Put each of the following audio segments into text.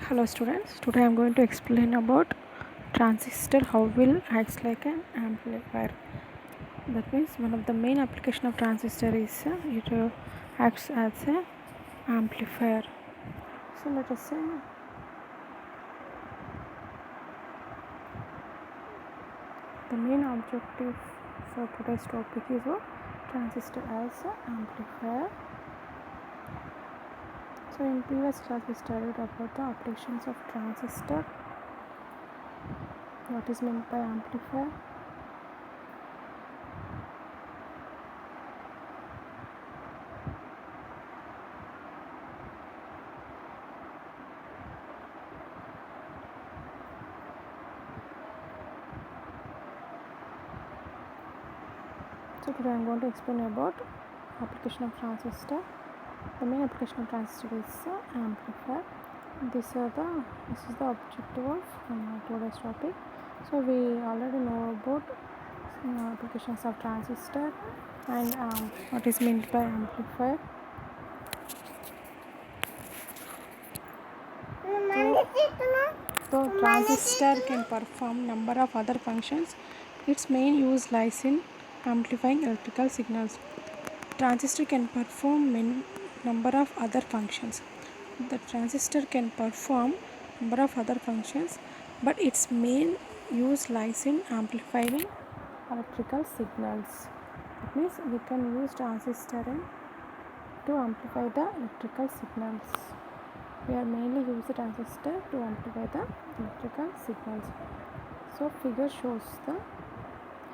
Hello students, today I am going to explain about transistor how will acts like an amplifier. That means one of the main application of transistor is it acts as a amplifier. So let us say the main objective for today's topic is what transistor as an amplifier. So in previous class we studied about the applications of transistor, what is meant by amplifier. So today I am going to explain about application of transistor. The main application of transistor is amplifier. This is the objective of today's topic. So we already know about applications of transistor and what is meant by amplifier. So transistor can perform number of other functions. Its main use lies in amplifying electrical signals. Transistor can perform number of other functions. The transistor can perform number of other functions, but its main use lies in amplifying electrical signals. That means we can use transistor to amplify the electrical signals. We are mainly use the transistor to amplify the electrical signals. So figure shows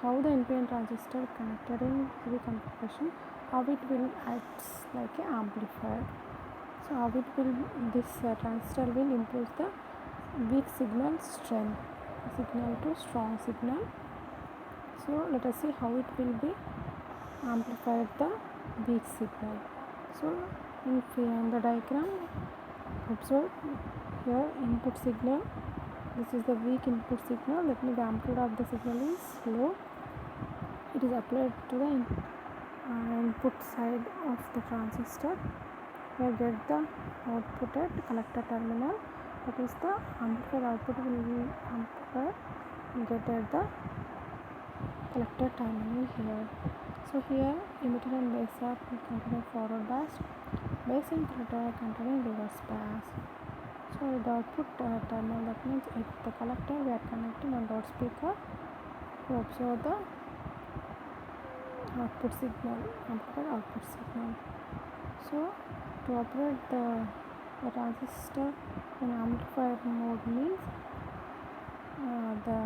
how the NPN transistor connected in heavy configuration, how it will act like an amplifier. So how it will transistor will improve the weak signal strength, signal to strong signal. So let us see how it will be amplified the weak signal. So in the diagram, observe here input signal. This is the weak input signal. That means the amplitude of the signal is low. It is applied to the input side of the transistor. Here get the output at collector terminal. That is the amplifier output will be amplified get at the collector terminal here. So here emitter and base are containing forward bias, base and collector are containing reverse bias. So the output terminal, that means at the collector we are connecting a loudspeaker to observe the output signal, amplified output signal. So to operate the transistor in amplifier mode means the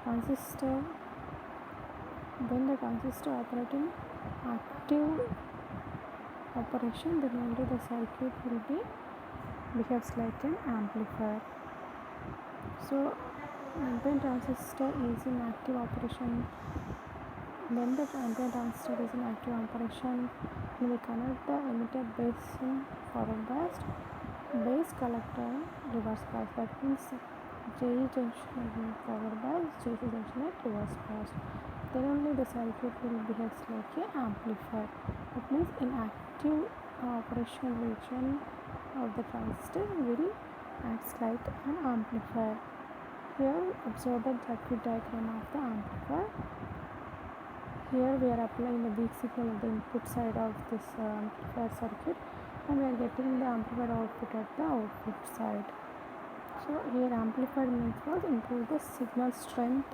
transistor, when the transistor operating active operation, then only the circuit will be behaves like an amplifier. So when transistor is in active operation, when the transistor is in active operation, when we connect the emitter base in forward bias, base collector reverse bias. That means JE junction in forward bias, JC junction at reverse bias. Then only the circuit will behave like an amplifier. That means in active operation region of the transistor will acts like an amplifier. Here observe the circuit diagram of the amplifier. Here we are applying the weak signal at the input side of this amplifier circuit, and we are getting the amplified output at the output side. So here amplified means was improves the signal strength.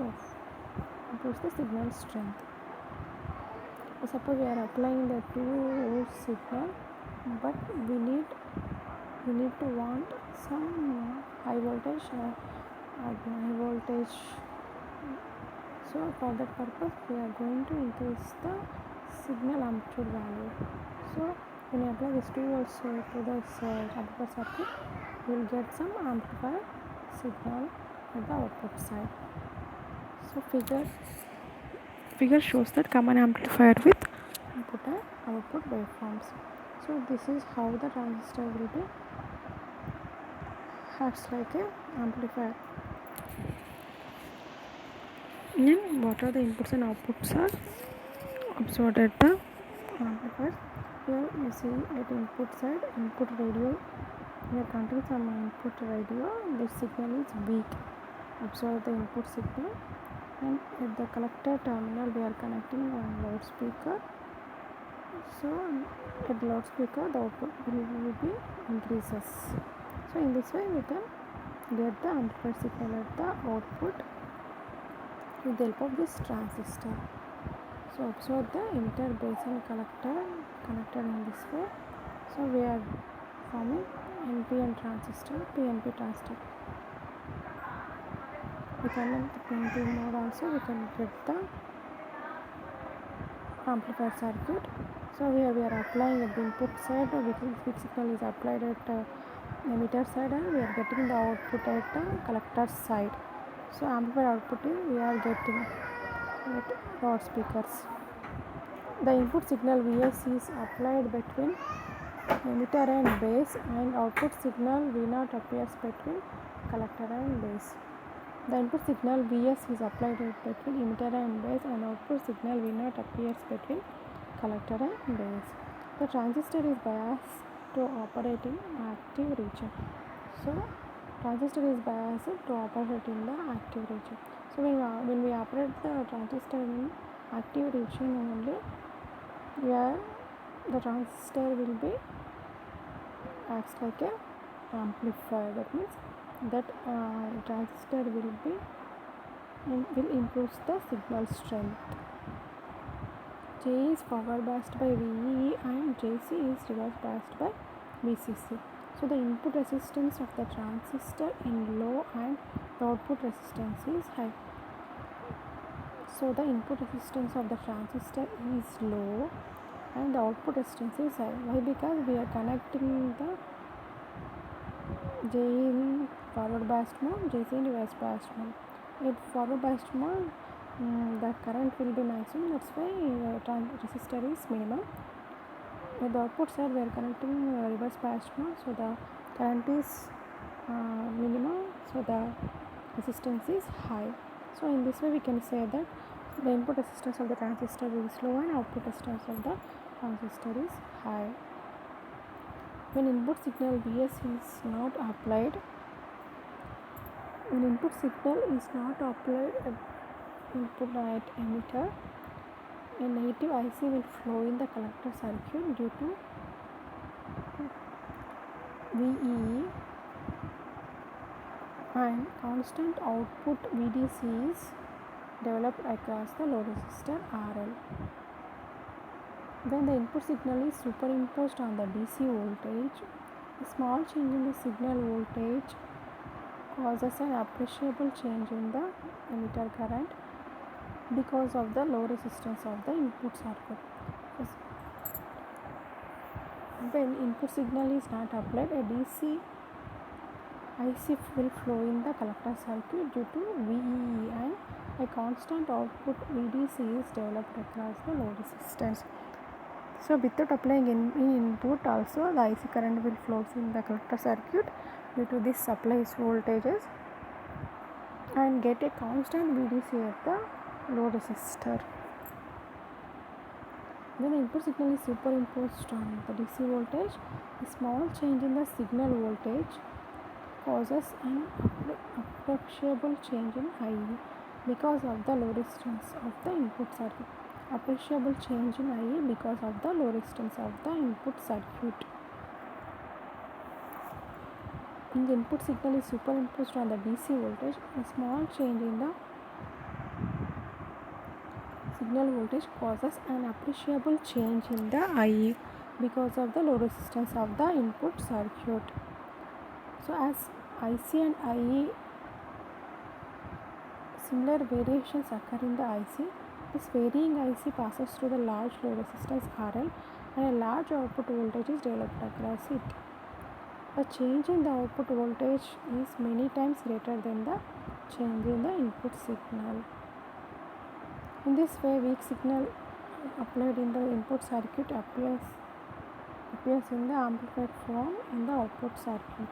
Suppose we are applying the 2 volt signal, but we need to want some high voltage. So for that purpose we are going to increase the signal amplitude value. So when you apply this 2 volts to this amplifier circuit, you will get some amplifier signal at the output side. So figure shows that common amplifier with input and output waveforms. So this is how the transistor will be acts like a amplifier. And what are the inputs and outputs are observed at the amplifier. Here you see at input side, input radio We are connecting some input radio. This signal is weak. Observe the input signal, and at the collector terminal we are connecting a loudspeaker. So at the loudspeaker the output will be increases. So in this way we can get the amplified signal at the output with the help of this transistor. So observe the emitter, base and collector connected in this way. So we are forming NPN transistor, PNP transistor. We can in the PNP mode also we can get the amplifier circuit. So here we are applying at the input side, which signal is applied at emitter side, and we are getting the output at the collector side. So amplifier output we are getting at loudspeakers. The input signal Vs is applied between emitter and base, and output signal V0 appears between collector and base. The input signal Vs is applied between emitter and base, and output signal V0 appears between collector and base. The transistor is biased to operate in active region. So transistor is biased to operate in the active region. So when we operate the transistor in active region only, where the transistor will be acts like a amplifier. That means that transistor will improve the signal strength. J is forward biased by VEE and JC is reverse biased by VCC. So the input resistance of the transistor in low and the output resistance is high. So the input resistance of the transistor is low and the output resistance is high. Why? Because we are connecting the J in forward biased mode, JC in reverse biased mode. In forward biased mode, the current will be maximum. That's why resistor is minimum. At the output side, we are connecting reverse biased mode, so the current is minimum. So the resistance is high. So in this way, we can say that the input resistance of the transistor is low and output resistance of the transistor is high. When input signal Vs is not applied, at input at emitter, a negative IC will flow in the collector circuit due to VEE, and constant output VDC is developed across the load resistor RL. When the input signal is superimposed on the DC voltage, a small change in the signal voltage causes an appreciable change in the emitter current because of the low resistance of the input circuit. When input signal is not applied, a DC IC will flow in the collector circuit due to VEE, and a constant output VDC is developed across the load resistance. So without applying any input also, the IC current will flow in the collector circuit due to this supplies voltages and get a constant VDC at the load resistor. When the input signal is superimposed on the DC voltage, a small change in the signal voltage causes an appreciable change in IE because of the low resistance of the input circuit. Appreciable change in IE because of the low resistance of the input circuit. When the input signal is superimposed on the DC voltage, a small change in the signal voltage causes an appreciable change in the IE because of the low resistance of the input circuit. So as IC and IE, similar variations occur in the IC. This varying IC passes through the large load resistance RL, and a large output voltage is developed across it. The change in the output voltage is many times greater than the change in the input signal. In this way, weak signal applied in the input circuit appears in the amplified form in the output circuit.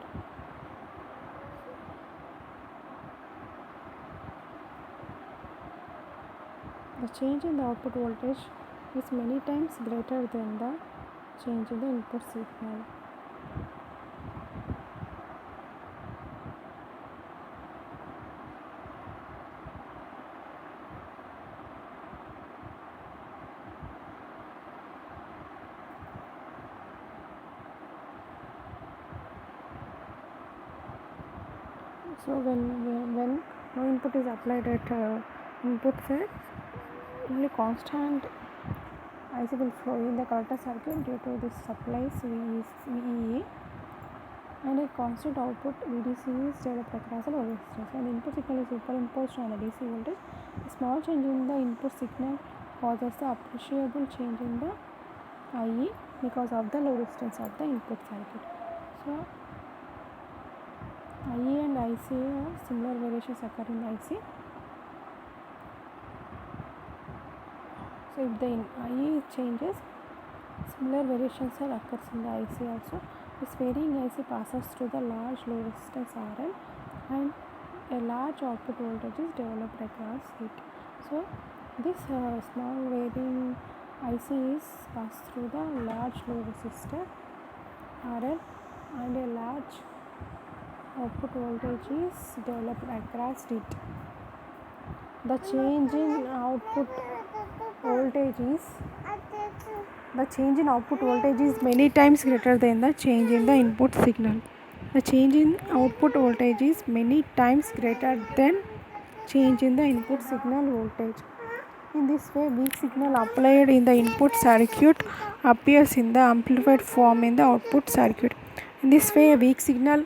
The change in the output voltage is many times greater than the change in the input signal. So when no input is applied at input side, only constant IC will flow in the collector circuit due to this supplies VEE, and a constant output VDC is developed across the load resistance. When the input signal is superimposed on the DC voltage, a small change in the input signal causes the appreciable change in the IE because of the load resistance of the input circuit. So IE and IC are similar variations occur in IC. So if the IE changes, similar variations are occurs in the IC also. This varying IC passes through the large load resistance RL, and a large output voltage is developed across it. So this small varying IC is passed through the large load resistor RL, and a large output voltage is developed across it. The change in output voltage is many times greater than the change in the input signal. The change in output voltage is many times greater than change in the input signal voltage. In this way, weak signal applied in the input circuit appears in the amplified form in the output circuit. In this way, a weak signal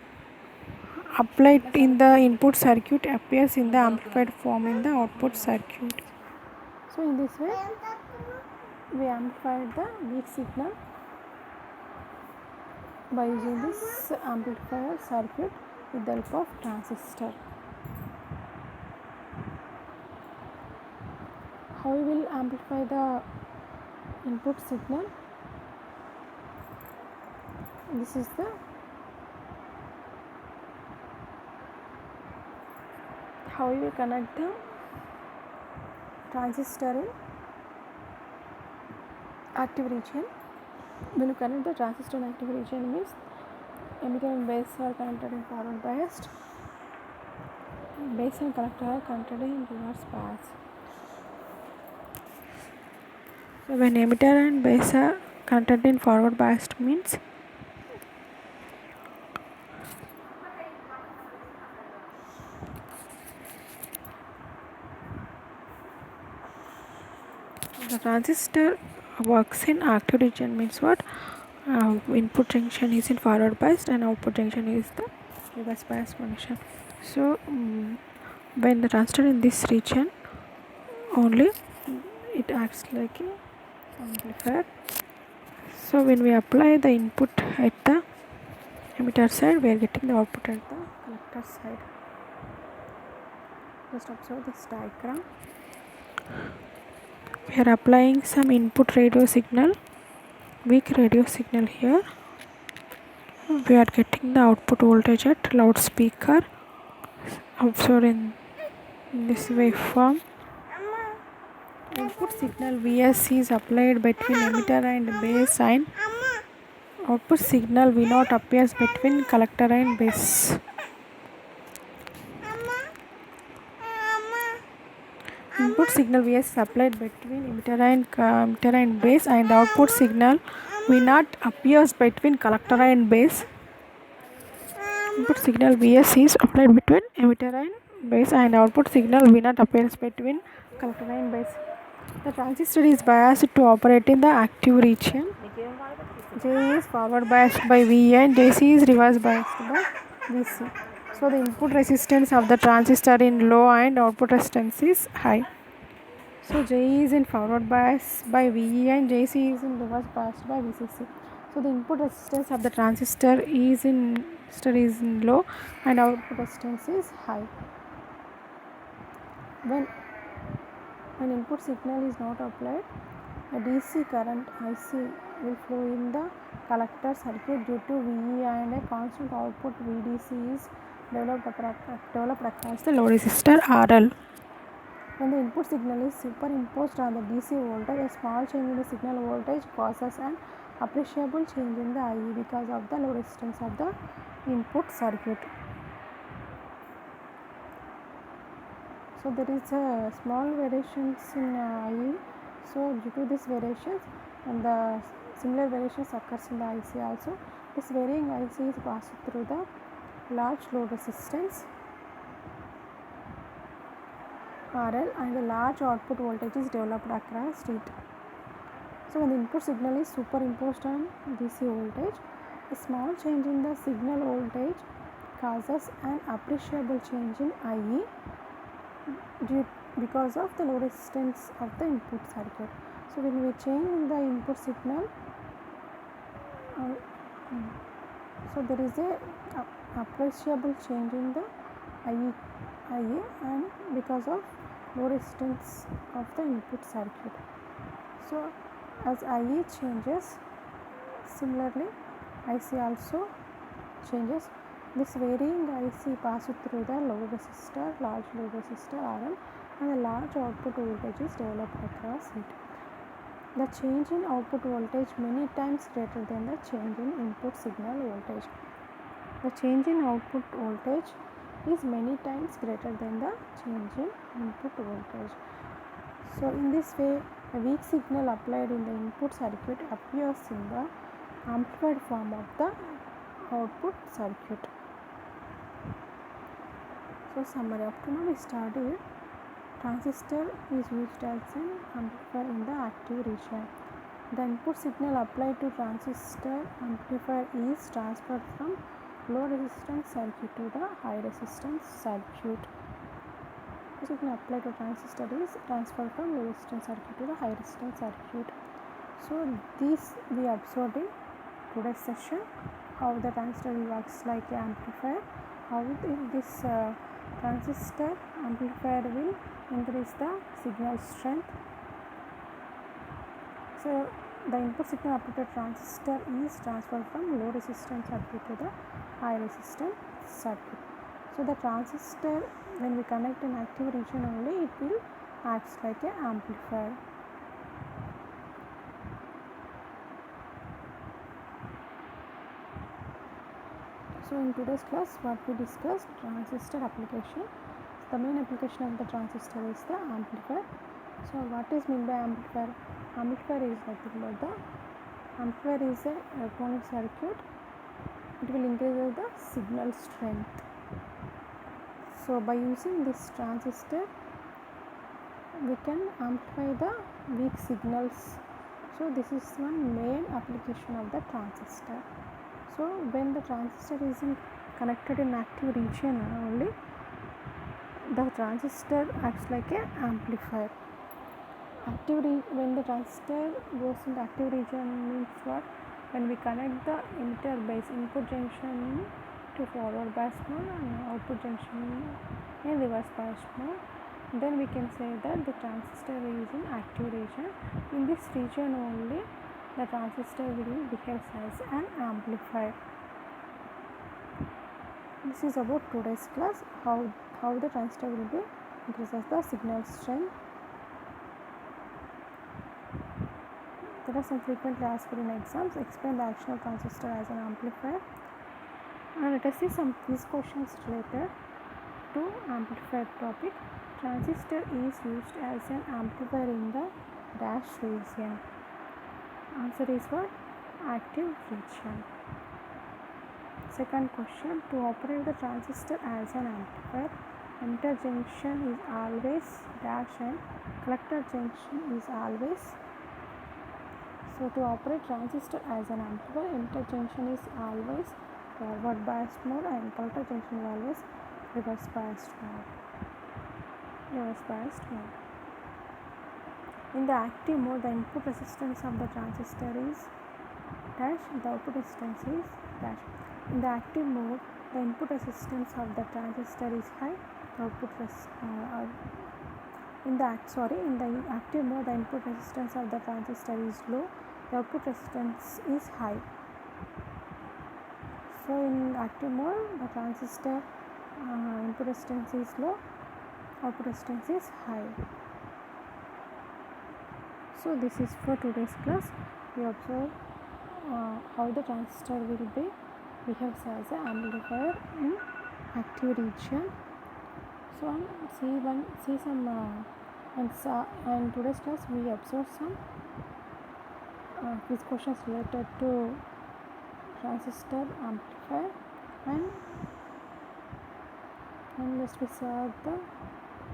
applied in the input circuit appears in the amplified form in the output circuit. So in this way, we amplified the weak signal by using this amplifier circuit with the help of transistor. How we will amplify the input signal? This is the how we will connect the transistor in active region. When you connect the transistor in active region, means emitter and base are connected in forward biased, base and collector are connected in reverse bias. So when emitter and base are connected in forward biased means the transistor works in active region, means what? Input junction is in forward biased and output junction is the reverse bias connection. So when the transistor in this region only, it acts like a amplifier. So when we apply the input at the emitter side, we are getting the output at the collector side. Just observe this diagram. We are applying some input radio signal, weak radio signal here. We are getting the output voltage at loudspeaker. Observe in this waveform. Input signal Vs is applied between emitter and base, and output signal V0 appears between collector and base. Input signal Vs is applied between emitter and base, and output signal V0 appears between collector and base. Input signal Vs is applied between emitter and base, and output signal V0 appears between collector and base. The transistor is biased to operate in the active region. J is forward biased by V and JC is reverse biased by VC. So the input resistance of the transistor in low and output resistance is high. So J is in forward bias by VE and JC is in reverse biased by VCC. So the input resistance of the transistor is in low and output resistance is high. When input signal is not applied, a DC current IC will flow in the collector circuit due to VE, and a constant output VDC is developed across the load resistor RL. When the input signal is superimposed on the DC voltage, a small change in the signal voltage causes an appreciable change in the IE because of the load resistance of the input circuit. So there is a small variations in IE. So due to these variations, and the similar variations occurs in the IC also. This varying IC is passed through the large load resistance RL and the large output voltage is developed across it. So when the input signal is superimposed on DC voltage, a small change in the signal voltage causes an appreciable change in IE because of the low resistance of the input circuit. So when we change the input signal, so there is a appreciable change in the IA and because of low resistance of the input circuit. So as IA changes, similarly IC also changes. This varying IC passes through the low resistor, large load resistor RL, and the large output voltage is developed across it. The change in output voltage many times greater than the change in input signal voltage. The change in output voltage is many times greater than the change in input voltage. So in this way, a weak signal applied in the input circuit appears in the amplified form of the output circuit. So summary, up to now we studied transistor is used as an amplifier in the active region. The input signal applied to transistor amplifier is transferred from low resistance circuit to the high resistance circuit. The signal applied to transistor is transferred from low resistance circuit to the high resistance circuit. So this we observed in today's session, how the transistor works like an amplifier, how this transistor amplifier will increase the signal strength. So the input signal applied to transistor is transferred from low resistance circuit to the high resistance circuit. So the transistor, when we connect in active region only, it will act like an amplifier. So in today's class, what we discussed, transistor application. The main application of the transistor is the amplifier. So what is meant by amplifier? Amplifier is nothing but the amplifier is a electronic circuit. It will increase the signal strength. So by using this transistor, we can amplify the weak signals. So this is one main application of the transistor. So when the transistor is connected in active region only, the transistor acts like an amplifier. When the transistor goes into active region means what? When we connect the emitter base input junction to forward bias mode and output junction in reverse bias mode, then we can say that the transistor is in active region. In this region only, the transistor will behave as an amplifier. This is about today's class, how the transistor will be increases the signal strength. There are some frequently asked in exams. Explain the action of transistor as an amplifier. And let us see some quiz questions related to amplifier topic. Transistor is used as an amplifier in the dash region. Answer is what? Active region. Second question, to operate the transistor as an amplifier, emitter junction is always dash and collector junction is always. So to operate transistor as an amplifier, emitter junction is always forward biased mode and collector junction is always reverse biased mode. In the active mode, the input resistance of the transistor is dash, the output resistance is dash. In the active mode, the input resistance of the transistor is high, the output in the active mode, the input resistance of the transistor is low, the output resistance is high. So in active mode, the transistor input resistance is low, output resistance is high. So this is for today's class. We observe how the transistor will behaves as an amplifier in active region. So see some and today's class we observe some quiz questions related to transistor amplifier and next we saw the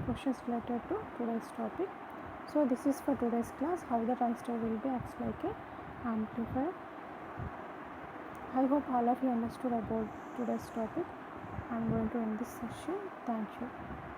questions related to today's topic. So this is for today's class, how the transistor will be acts like a amplifier. I hope all of you understood about today's topic. I am going to end this session. Thank you.